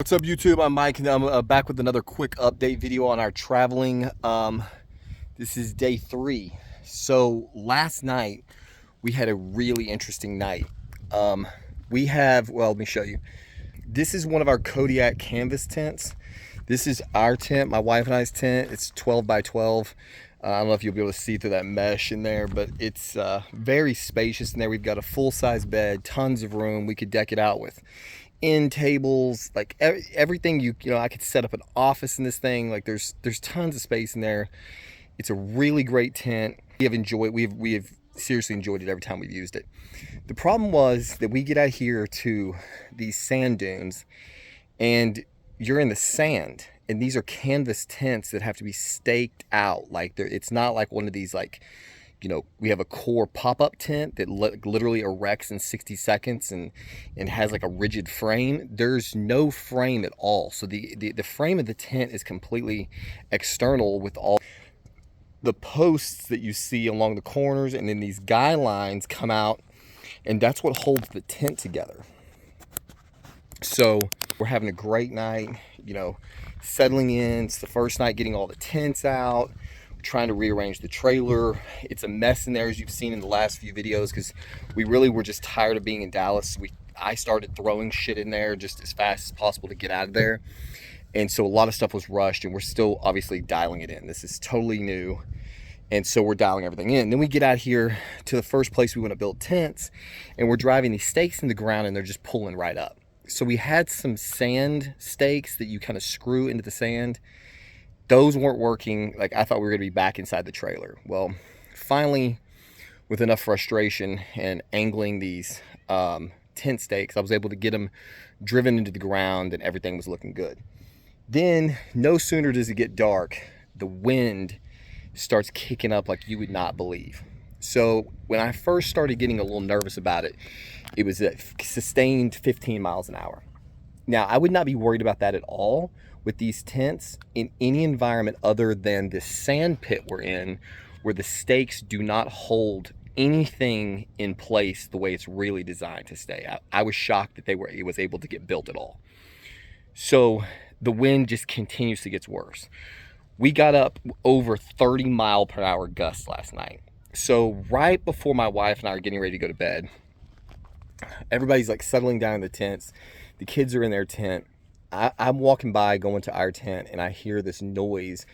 What's up, YouTube? I'm Mike, and I'm back with another quick update video on our traveling. This is day 3. So last night we had a really interesting night. Let me show you. This is one of our Kodiak canvas tents. This is our tent, my wife and I's tent. It's 12 by 12. I don't know if you'll be able to see through that mesh in there, but it's very spacious in there. We've got a full-size bed, tons of room. We could deck it out with end tables, like everything. You know, I could set up an office in this thing. Like there's tons of space in there. It's a really great tent. We have seriously enjoyed it every time we've used it. The problem was that we get out here to these sand dunes and you're in the sand, and these are canvas tents that have to be staked out. Like it's not like one of these, like, you know, we have a core pop-up tent that literally erects in 60 seconds and has like a rigid frame. There's no frame at all. So the frame of the tent is completely external, with all the posts that you see along the corners, and then these guy lines come out, and that's what holds the tent together. So we're having a great night, you know, settling in. It's the first night getting all the tents out. We're trying to rearrange the trailer. It's a mess in there, as you've seen in the last few videos, because we really were just tired of being in Dallas. I started throwing shit in there just as fast as possible to get out of there. And so a lot of stuff was rushed, and we're still obviously dialing it in. This is totally new. And so we're dialing everything in. Then we get out here to the first place we want to build tents, and we're driving these stakes in the ground, and they're just pulling right up. So we had some sand stakes that you kind of screw into the sand. Those weren't working. Like, I thought we were going to be back inside the trailer. Well, finally, with enough frustration and angling these tent stakes, I was able to get them driven into the ground, and everything was looking good. Then, no sooner does it get dark, the wind starts kicking up like you would not believe. So when I first started getting a little nervous about it, it was a sustained 15 miles an hour. Now, I would not be worried about that at all with these tents in any environment other than this sand pit we're in, where the stakes do not hold anything in place the way it's really designed to stay. I was shocked that it was able to get built at all. So the wind just continuously gets worse. We got up over 30-mile-per-hour gusts last night. So right before my wife and I are getting ready to go to bed, everybody's like settling down in the tents. The kids are in their tent. I'm walking by, going to our tent, and I hear this noise,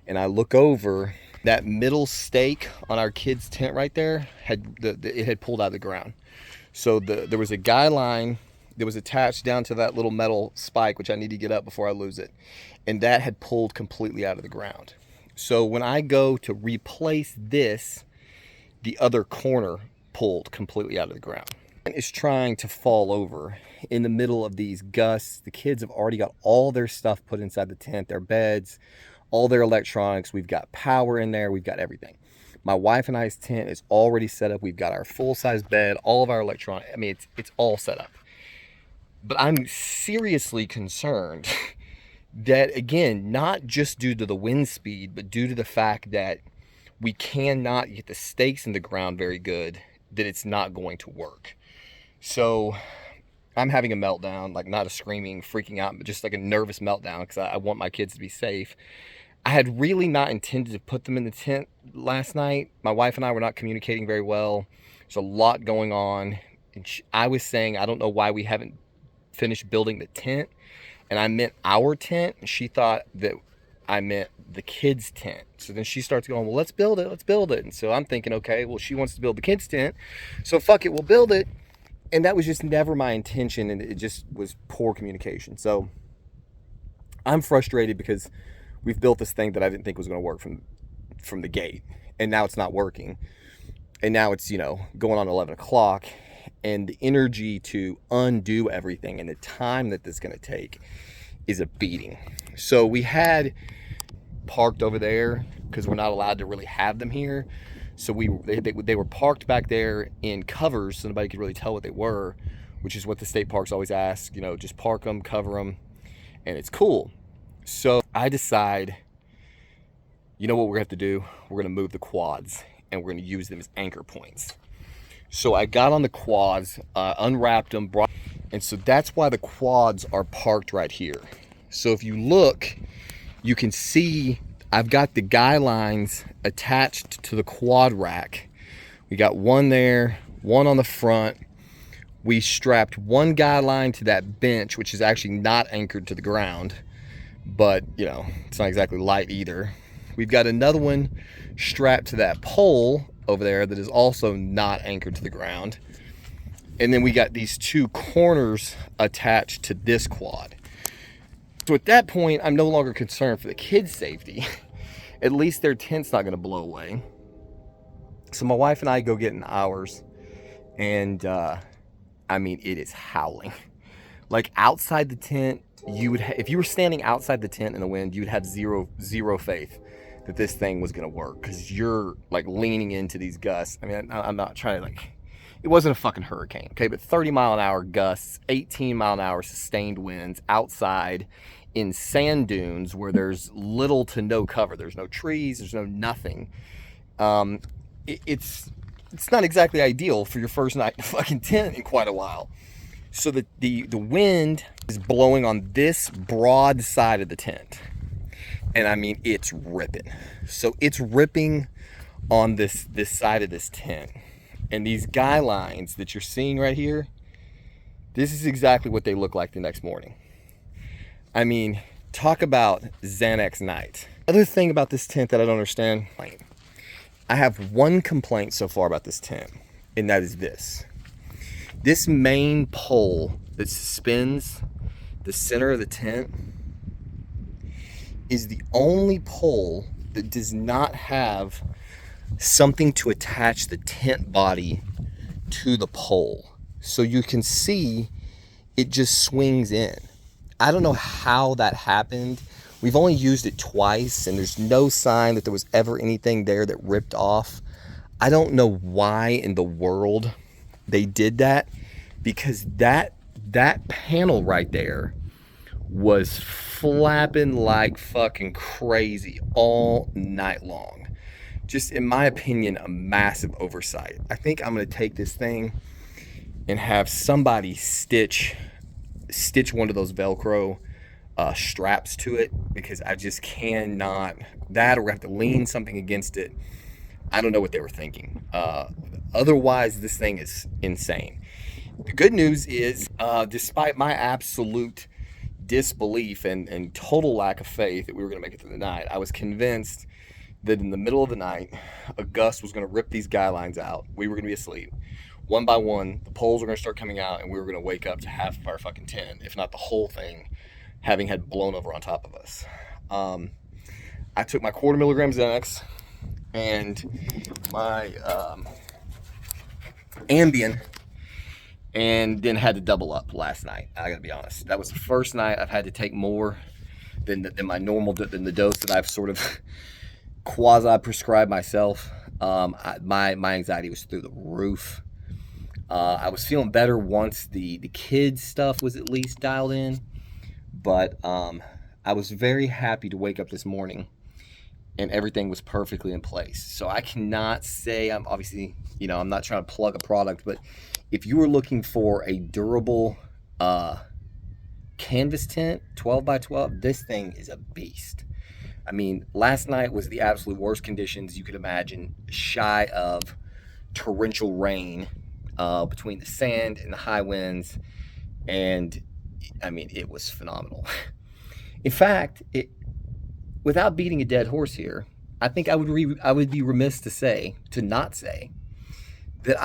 and I look over. That middle stake on our kids' tent right there it had pulled out of the ground. So there was a guy line that was attached down to that little metal spike, which I need to get up before I lose it, and that had pulled completely out of the ground. So when I go to replace this, the other corner pulled completely out of the ground. Is trying to fall over in the middle of these gusts. The kids have already got all their stuff put inside the tent, their beds, all their electronics. We've got power in there. We've got everything. My wife and I's tent is already set up. We've got our full-size bed, all of our electronics. I mean, it's all set up. But I'm seriously concerned that, again, not just due to the wind speed, but due to the fact that we cannot get the stakes in the ground very good, that it's not going to work. So I'm having a meltdown, like not a screaming, freaking out, but just like a nervous meltdown, because I want my kids to be safe. I had really not intended to put them in the tent last night. My wife and I were not communicating very well. There's a lot going on. And I was saying, I don't know why we haven't finished building the tent. And I meant our tent. And she thought that I meant the kids' tent. So then she starts going, well, let's build it. Let's build it. And so I'm thinking, okay, well, she wants to build the kids' tent. So fuck it, we'll build it. And that was just never my intention, and it just was poor communication. So I'm frustrated because we've built this thing that I didn't think was going to work from the gate, and now it's not working. And now it's, you know, going on 11 o'clock, and the energy to undo everything and the time that this is going to take is a beating. So we had parked over there because we're not allowed to really have them here. So they were parked back there in covers, so nobody could really tell what they were, which is what the state parks always ask, you know, just park them, cover them, and it's cool. So I decide, you know what we're going to have to do? We're going to move the quads, and we're going to use them as anchor points. So I got on the quads, unwrapped them, And so that's why the quads are parked right here. So if you look, you can see I've got the guy lines attached to the quad rack. We got one there, one on the front. We strapped one guy line to that bench, which is actually not anchored to the ground, but you know, it's not exactly light either. We've got another one strapped to that pole over there that is also not anchored to the ground. And then we got these two corners attached to this quad. So at that point, I'm no longer concerned for the kids' safety. At least their tent's not gonna blow away. So my wife and I go get in ours, and I mean, it is howling. Like outside the tent, you would if you were standing outside the tent in the wind, you'd have zero faith that this thing was gonna work, because you're like leaning into these gusts. I mean, I'm not trying to like, it wasn't a fucking hurricane, okay? But 30-mile-an-hour gusts, 18-mile-an-hour sustained winds outside in sand dunes where there's little to no cover. There's no trees, there's no nothing. It's not exactly ideal for your first night in a fucking tent in quite a while. So the wind is blowing on this broad side of the tent. And I mean, it's ripping. So it's ripping on this side of this tent. And these guy lines that you're seeing right here, this is exactly what they look like the next morning. I mean, talk about Xanax night. Other thing about this tent that I don't understand, I have one complaint so far about this tent, and that is this. This main pole that suspends the center of the tent is the only pole that does not have something to attach the tent body to the pole. So you can see it just swings in. I don't know how that happened. We've only used it twice, and there's no sign that there was ever anything there that ripped off. I don't know why in the world they did that, because that panel right there was flapping like fucking crazy all night long. Just, in my opinion, a massive oversight. I think I'm gonna take this thing and have somebody stitch one of those Velcro straps to it, because I just cannot, that or have to lean something against it. I don't know what they were thinking. Otherwise, this thing is insane. The good news is, despite my absolute disbelief and total lack of faith that we were gonna make it through the night, I was convinced that in the middle of the night, a gust was gonna rip these guy lines out. We were gonna be asleep. One by one, the poles were gonna start coming out, and we were gonna wake up to half of our fucking tent, if not the whole thing, having had blown over on top of us. I took my 1/4 milligram Xanax and my Ambien, and then had to double up last night. I gotta be honest. That was the first night I've had to take more than my normal, than the dose that I've sort of quasi-prescribed myself. My anxiety was through the roof. I was feeling better once the kids stuff was at least dialed in, but I was very happy to wake up this morning and everything was perfectly in place. So I cannot say, I'm obviously, you know, I'm not trying to plug a product, but if you were looking for a durable canvas tent, 12 by 12, this thing is a beast. I mean, last night was the absolute worst conditions you could imagine, shy of torrential rain, between the sand and the high winds, and I mean, it was phenomenal. In fact, without beating a dead horse here, I think I would be remiss to not say that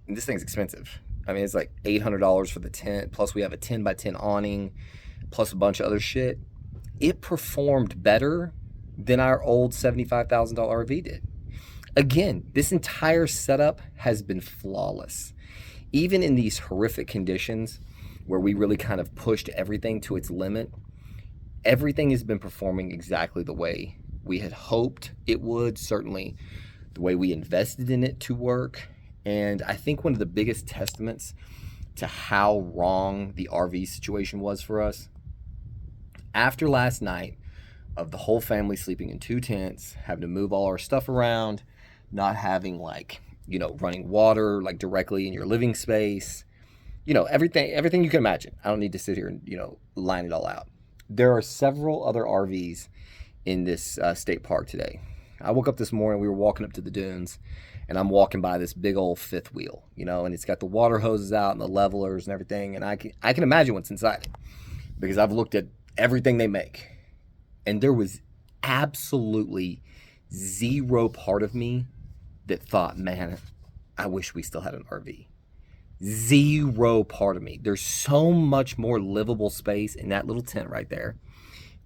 and this thing's expensive. I mean, it's like $800 for the tent, plus we have a 10 by 10 awning, plus a bunch of other shit. It performed better than our old $75,000 RV did. Again, this entire setup has been flawless. Even in these horrific conditions where we really kind of pushed everything to its limit, everything has been performing exactly the way we had hoped it would, certainly the way we invested in it to work. And I think one of the biggest testaments to how wrong the RV situation was for us, after last night of the whole family sleeping in 2 tents, having to move all our stuff around, not having, like, you know, running water like directly in your living space, everything you can imagine. I don't need to sit here and, line it all out. There are several other RVs in this state park today. I woke up this morning, we were walking up to the dunes, and I'm walking by this big old fifth wheel, and it's got the water hoses out and the levelers and everything, and I can imagine what's inside it because I've looked at everything they make, and there was absolutely zero part of me that thought, man, I wish we still had an RV. Zero part of me. There's so much more livable space in that little tent right there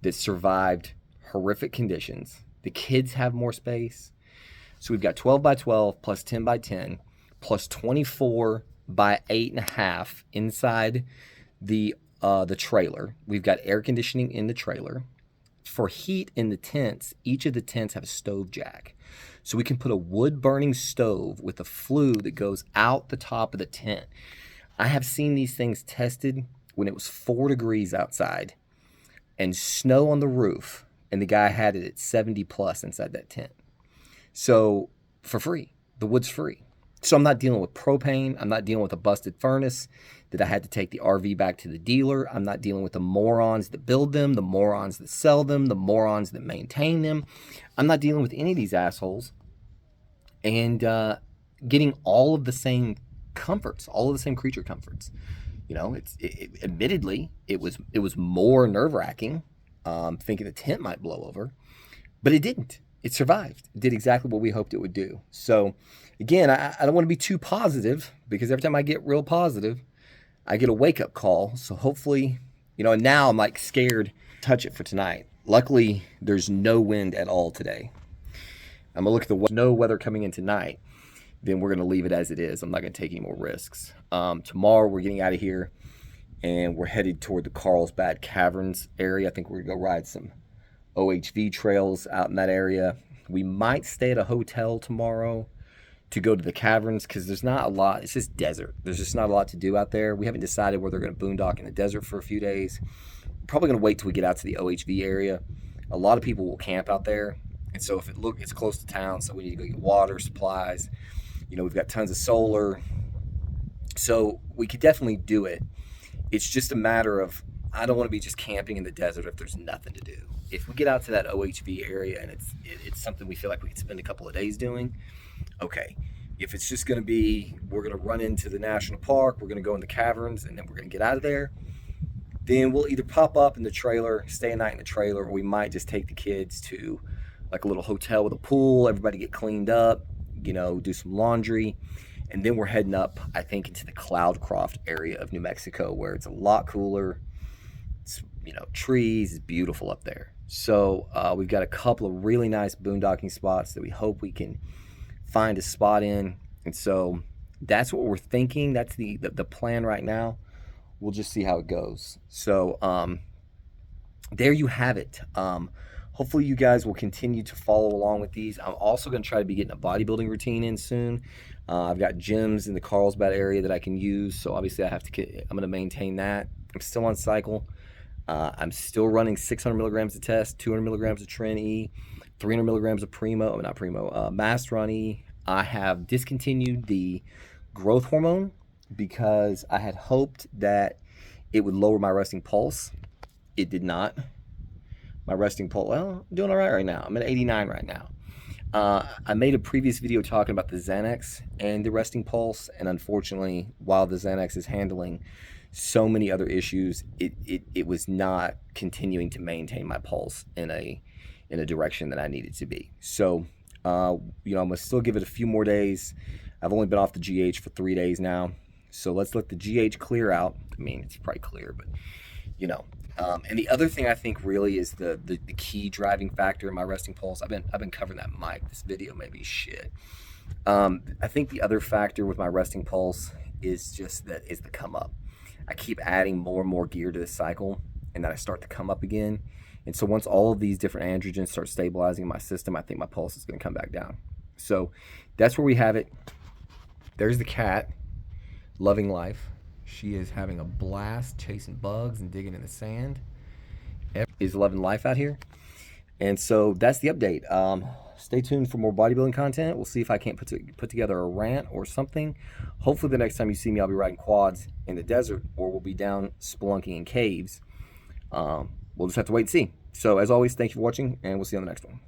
that survived horrific conditions. The kids have more space. So we've got 12 by 12 plus 10 by 10 plus 24 by 8.5 inside the trailer. We've got air conditioning in the trailer. For heat in the tents, each of the tents have a stove jack. So we can put a wood burning stove with a flue that goes out the top of the tent. I have seen these things tested when it was 4 degrees outside and snow on the roof, and the guy had it at 70 plus inside that tent. So for free, the wood's free. So I'm not dealing with propane. I'm not dealing with a busted furnace that I had to take the RV back to the dealer. I'm not dealing with the morons that build them, the morons that sell them, the morons that maintain them. I'm not dealing with any of these assholes and getting all of the same comforts, all of the same creature comforts. Admittedly, it was more nerve-wracking, thinking the tent might blow over, but it didn't. It survived. It did exactly what we hoped it would do. So again, I don't want to be too positive because every time I get real positive, I get a wake-up call. So hopefully, and now I'm like scared to touch it for tonight. Luckily, there's no wind at all today. I'm gonna look at the no weather coming in tonight. Then we're gonna leave it as it is. I'm not gonna take any more risks. Tomorrow we're getting out of here and we're headed toward the Carlsbad Caverns area. I think we're gonna go ride some OHV trails out in that area. We might stay at a hotel tomorrow to go to the caverns because there's not a lot. It's just desert. There's just not a lot to do out there. We haven't decided whether we're going to boondock in the desert for a few days. We're probably going to wait till we get out to the OHV area. A lot of people will camp out there, and so it's close to town, so we need to go get water, supplies. We've got tons of solar, so we could definitely do it. It's just a matter of I don't want to be just camping in the desert if there's nothing to do. If we get out to that OHV area and it's something we feel like we could spend a couple of days doing, okay. If it's just going to be, we're going to run into the national park, we're going to go in the caverns, and then we're going to get out of there, then we'll either pop up in the trailer, stay a night in the trailer, or we might just take the kids to like a little hotel with a pool, everybody get cleaned up, do some laundry, and then we're heading up, I think, into the Cloudcroft area of New Mexico where it's a lot cooler. It's, trees, it's beautiful up there. So we've got a couple of really nice boondocking spots that we hope we can find a spot in. And so that's what we're thinking. That's the plan right now. We'll just see how it goes. So there you have it. Hopefully you guys will continue to follow along with these. I'm also going to try to be getting a bodybuilding routine in soon. I've got gyms in the Carlsbad area that I can use. So obviously I'm going to maintain that. I'm still on cycle. I'm still running 600 milligrams of test, 200 milligrams of Tren E, 300 milligrams of Master on E. I have discontinued the growth hormone because I had hoped that it would lower my resting pulse. It did not. My resting pulse, well, I'm doing all right now. I'm at 89 right now. I made a previous video talking about the Xanax and the resting pulse, and unfortunately, while the Xanax is handling so many other issues, it was not continuing to maintain my pulse in a direction that I needed to be. So, I'm gonna still give it a few more days. I've only been off the GH for 3 days now, so let's let the GH clear out. I mean, it's probably clear, but and the other thing I think really is the key driving factor in my resting pulse. I've been covering that mic. This video may be shit. I think the other factor with my resting pulse is the come up. I keep adding more and more gear to this cycle, and then I start to come up again. And so once all of these different androgens start stabilizing in my system, I think my pulse is going to come back down. So that's where we have it. There's the cat, loving life. She is having a blast chasing bugs and digging in the sand. Is loving life out here. And so that's the update. stay tuned for more bodybuilding content. We'll see if I can't put together a rant or something. Hopefully the next time you see me, I'll be riding quads in the desert, or we'll be down spelunking in caves. We'll just have to wait and see. So as always, thank you for watching, and we'll see you on the next one.